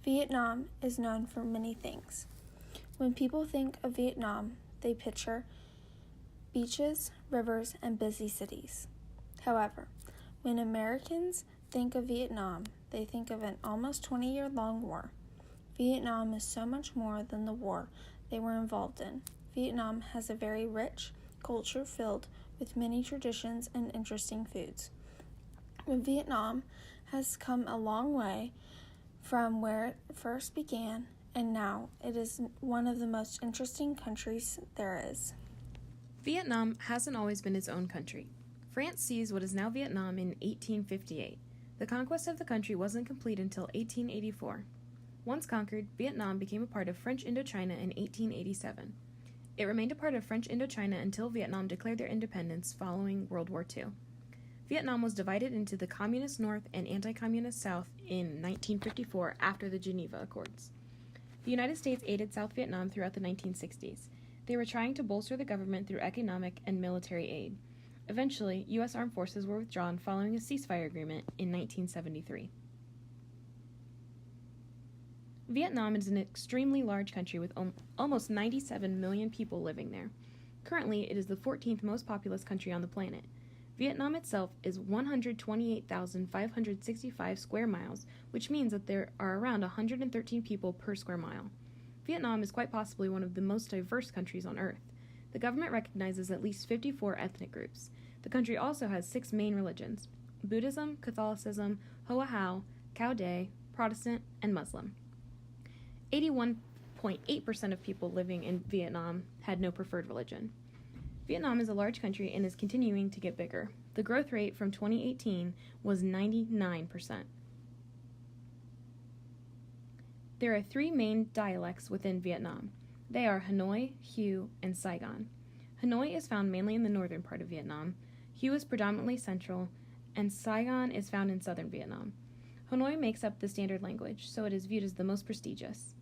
Vietnam is known for many things. When people think of Vietnam, they picture beaches, rivers, and busy cities. However, when Americans think of Vietnam, they think of an almost 20-year-long war. Vietnam is so much more than the war they were involved in. Vietnam has a very rich culture filled with many traditions and interesting foods. Vietnam has come a long way from where it first began, and now it is one of the most interesting countries there is. Vietnam hasn't always been its own country. France seized what is now Vietnam in 1858. The conquest of the country wasn't complete until 1884. Once conquered, Vietnam became a part of French Indochina in 1887. It remained a part of French Indochina until Vietnam declared their independence following World War II. Vietnam was divided into the Communist North and Anti-Communist South in 1954 after the Geneva Accords. The United States aided South Vietnam throughout the 1960s. They were trying to bolster the government through economic and military aid. Eventually, U.S. armed forces were withdrawn following a ceasefire agreement in 1973. Vietnam is an extremely large country with almost 97 million people living there. Currently, it is the 14th most populous country on the planet. Vietnam itself is 128,565 square miles, which means that there are around 113 people per square mile. Vietnam is quite possibly one of the most diverse countries on Earth. The government recognizes at least 54 ethnic groups. The country also has 6 main religions: Buddhism, Catholicism, Hoa Hao, Cao Day, Protestant, and Muslim. 81.8% of people living in Vietnam had no preferred religion. Vietnam is a large country and is continuing to get bigger. The growth rate from 2018 was 99%. There are 3 main dialects within Vietnam. They are Hanoi, Hue, and Saigon. Hanoi is found mainly in the northern part of Vietnam, Hue is predominantly central, and Saigon is found in southern Vietnam. Hanoi makes up the standard language, so it is viewed as the most prestigious.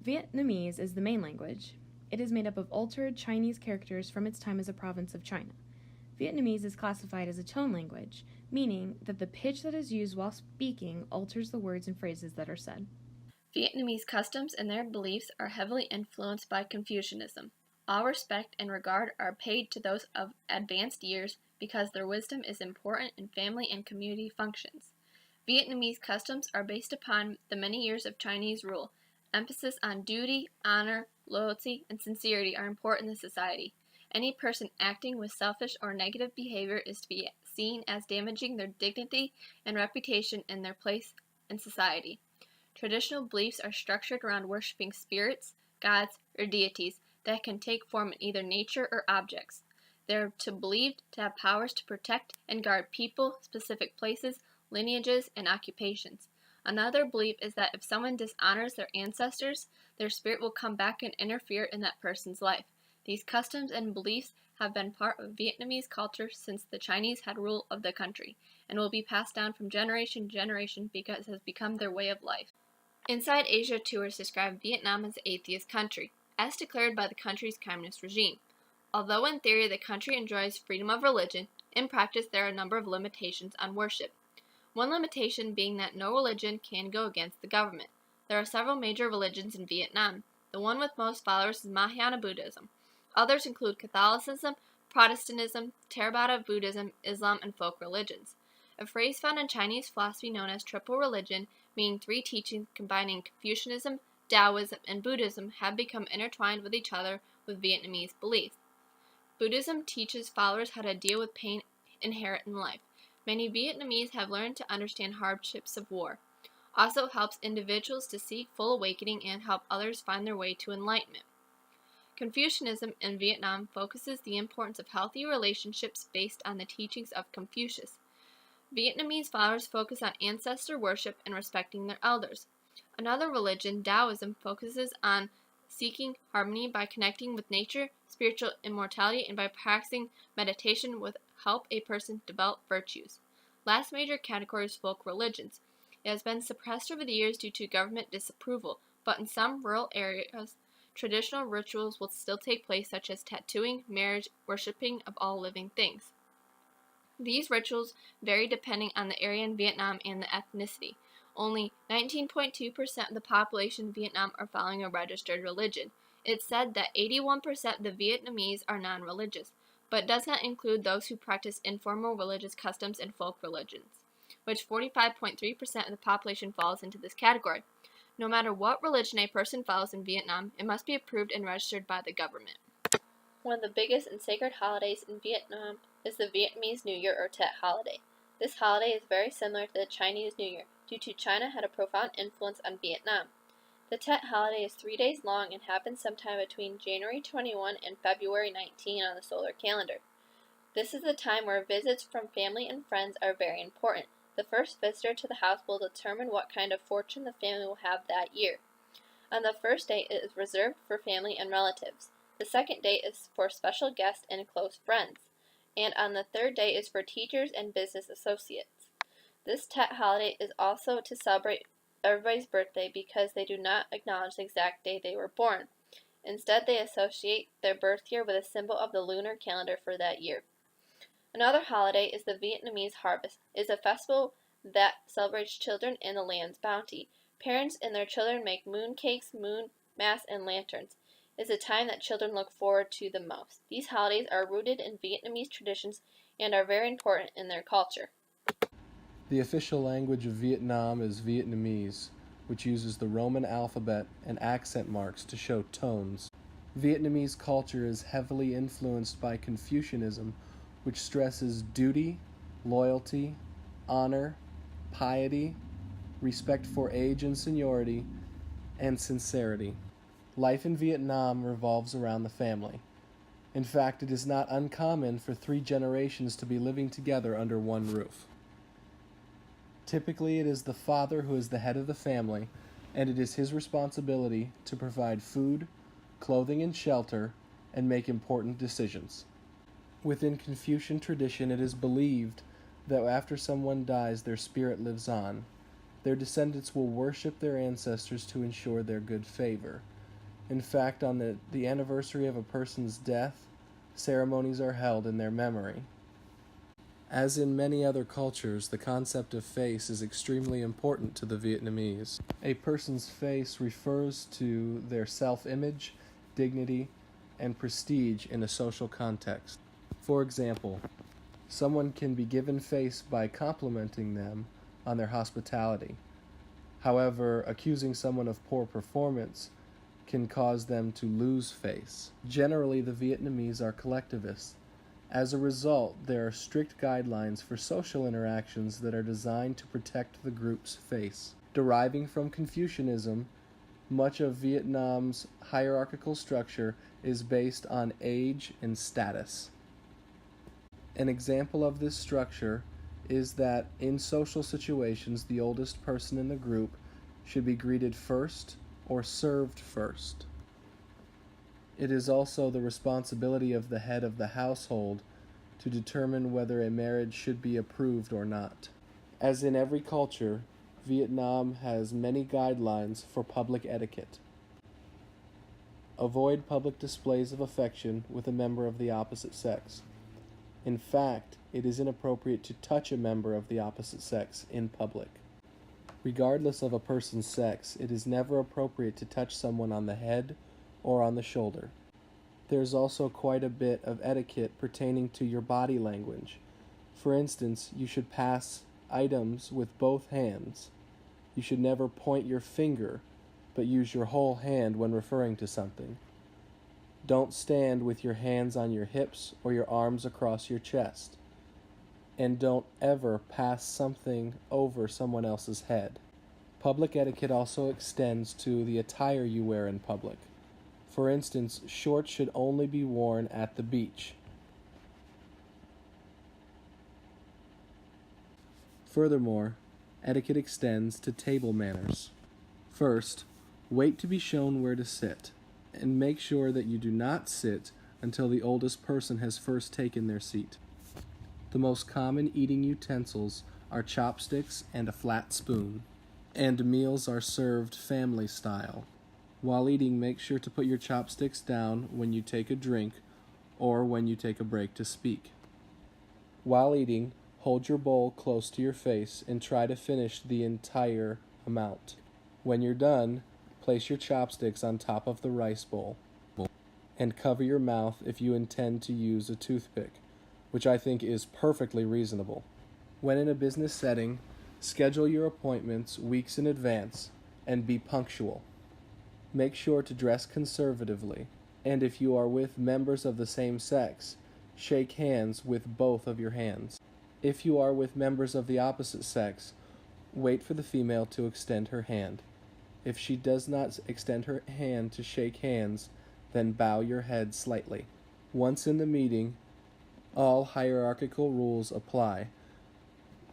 Vietnamese is the main language. It is made up of altered Chinese characters from its time as a province of China. Vietnamese is classified as a tone language, meaning that the pitch that is used while speaking alters the words and phrases that are said. Vietnamese customs and their beliefs are heavily influenced by Confucianism. All respect and regard are paid to those of advanced years because their wisdom is important in family and community functions. Vietnamese customs are based upon the many years of Chinese rule. Emphasis on duty, honor, loyalty, and sincerity are important in society. Any person acting with selfish or negative behavior is to be seen as damaging their dignity and reputation in their place in society. Traditional beliefs are structured around worshiping spirits, gods, or deities that can take form in either nature or objects. They are believed to have powers to protect and guard people, specific places, lineages, and occupations. Another belief is that if someone dishonors their ancestors, their spirit will come back and interfere in that person's life. These customs and beliefs have been part of Vietnamese culture since the Chinese had rule of the country, and will be passed down from generation to generation because it has become their way of life. Inside Asia tours describe Vietnam as an atheist country, as declared by the country's communist regime. Although in theory the country enjoys freedom of religion, in practice there are a number of limitations on worship. One limitation being that no religion can go against the government. There are several major religions in Vietnam. The one with most followers is Mahayana Buddhism. Others include Catholicism, Protestantism, Theravada Buddhism, Islam, and folk religions. A phrase found in Chinese philosophy known as triple religion, meaning 3 teachings combining Confucianism, Taoism, and Buddhism, have become intertwined with each other with Vietnamese beliefs. Buddhism teaches followers how to deal with pain inherent in life. Many Vietnamese have learned to understand hardships of war. Also helps individuals to seek full awakening and help others find their way to enlightenment. Confucianism in Vietnam focuses the importance of healthy relationships based on the teachings of Confucius. Vietnamese followers focus on ancestor worship and respecting their elders. Another religion, Taoism, focuses on seeking harmony by connecting with nature, spiritual immortality, and by practicing meditation will help a person develop virtues. Last major category is folk religions. It has been suppressed over the years due to government disapproval, but in some rural areas, traditional rituals will still take place such as tattooing, marriage, worshipping of all living things. These rituals vary depending on the area in Vietnam and the ethnicity. Only 19.2% of the population in Vietnam are following a registered religion. It's said that 81% of the Vietnamese are non-religious, but does not include those who practice informal religious customs and folk religions, which 45.3% of the population falls into this category. No matter what religion a person follows in Vietnam, it must be approved and registered by the government. One of the biggest and sacred holidays in Vietnam is the Vietnamese New Year or Tet holiday. This holiday is very similar to the Chinese New Year due to China had a profound influence on Vietnam. The Tet holiday is 3 days long and happens sometime between January 21 and February 19 on the solar calendar. This is the time where visits from family and friends are very important. The first visitor to the house will determine what kind of fortune the family will have that year. On the first day, it is reserved for family and relatives. The second day is for special guests and close friends. And on the third day is for teachers and business associates. This Tet holiday is also to celebrate everybody's birthday because they do not acknowledge the exact day they were born. Instead, they associate their birth year with a symbol of the lunar calendar for that year. Another holiday is the Vietnamese Harvest. It is a festival that celebrates children and the land's bounty. Parents and their children make moon cakes, moon masks, and lanterns. It is a time that children look forward to the most. These holidays are rooted in Vietnamese traditions and are very important in their culture. The official language of Vietnam is Vietnamese, which uses the Roman alphabet and accent marks to show tones. Vietnamese culture is heavily influenced by Confucianism, which stresses duty, loyalty, honor, piety, respect for age and seniority, and sincerity. Life in Vietnam revolves around the family. In fact, it is not uncommon for 3 generations to be living together under one roof. Typically, it is the father who is the head of the family, and it is his responsibility to provide food, clothing, and shelter, and make important decisions. Within Confucian tradition, it is believed that after someone dies, their spirit lives on. Their descendants will worship their ancestors to ensure their good favor. In fact, on the anniversary of a person's death, ceremonies are held in their memory. As in many other cultures, the concept of face is extremely important to the Vietnamese. A person's face refers to their self-image, dignity, and prestige in a social context. For example, someone can be given face by complimenting them on their hospitality. However, accusing someone of poor performance can cause them to lose face. Generally, the Vietnamese are collectivists. As a result, there are strict guidelines for social interactions that are designed to protect the group's face. Deriving from Confucianism, much of Vietnam's hierarchical structure is based on age and status. An example of this structure is that in social situations, the oldest person in the group should be greeted first or served first. It is also the responsibility of the head of the household to determine whether a marriage should be approved or not. As in every culture, Vietnam has many guidelines for public etiquette. Avoid public displays of affection with a member of the opposite sex. In fact, it is inappropriate to touch a member of the opposite sex in public. Regardless of a person's sex, it is never appropriate to touch someone on the head or on the shoulder. There is also quite a bit of etiquette pertaining to your body language. For instance, you should pass items with both hands. You should never point your finger, but use your whole hand when referring to something. Don't stand with your hands on your hips or your arms across your chest. And don't ever pass something over someone else's head. Public etiquette also extends to the attire you wear in public. For instance, shorts should only be worn at the beach. Furthermore, etiquette extends to table manners. First, wait to be shown where to sit, and make sure that you do not sit until the oldest person has first taken their seat. The most common eating utensils are chopsticks and a flat spoon, and meals are served family style. While eating, make sure to put your chopsticks down when you take a drink or when you take a break to speak. While eating, hold your bowl close to your face and try to finish the entire amount. When you're done, place your chopsticks on top of the rice bowl and cover your mouth if you intend to use a toothpick, which I think is perfectly reasonable. When in a business setting, schedule your appointments weeks in advance and be punctual. Make sure to dress conservatively, and if you are with members of the same sex, shake hands with both of your hands. If you are with members of the opposite sex, wait for the female to extend her hand. If she does not extend her hand to shake hands, then bow your head slightly. Once in the meeting, all hierarchical rules apply.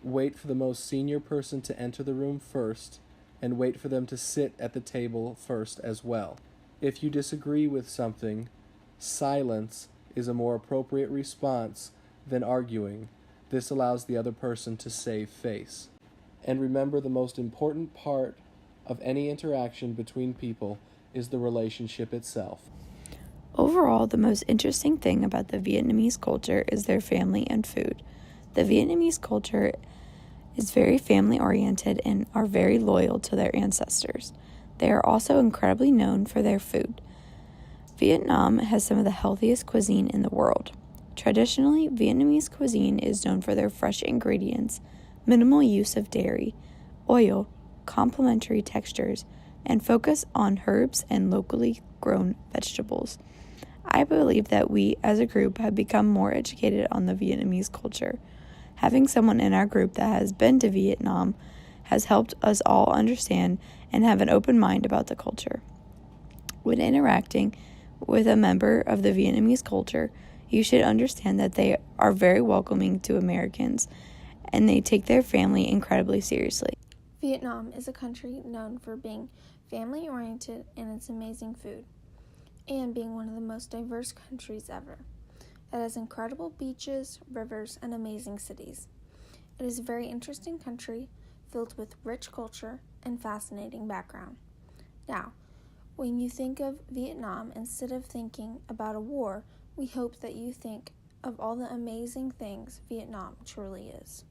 Wait for the most senior person to enter the room first, and wait for them to sit at the table first as well. If you disagree with something, silence is a more appropriate response than arguing. This allows the other person to save face. And remember, the most important part of any interaction between people is the relationship itself. Overall, the most interesting thing about the Vietnamese culture is their family and food. The Vietnamese culture is very family-oriented and are very loyal to their ancestors. They are also incredibly known for their food. Vietnam has some of the healthiest cuisine in the world. Traditionally, Vietnamese cuisine is known for their fresh ingredients, minimal use of dairy, oil, complementary textures, and focus on herbs and locally grown vegetables. I believe that we, as a group, have become more educated on the Vietnamese culture. Having someone in our group that has been to Vietnam has helped us all understand and have an open mind about the culture. When interacting with a member of the Vietnamese culture, you should understand that they are very welcoming to Americans and they take their family incredibly seriously. Vietnam is a country known for being family-oriented and its amazing food, and being one of the most diverse countries ever. It has incredible beaches, rivers, and amazing cities. It is a very interesting country filled with rich culture and fascinating background. Now, when you think of Vietnam, instead of thinking about a war, we hope that you think of all the amazing things Vietnam truly is.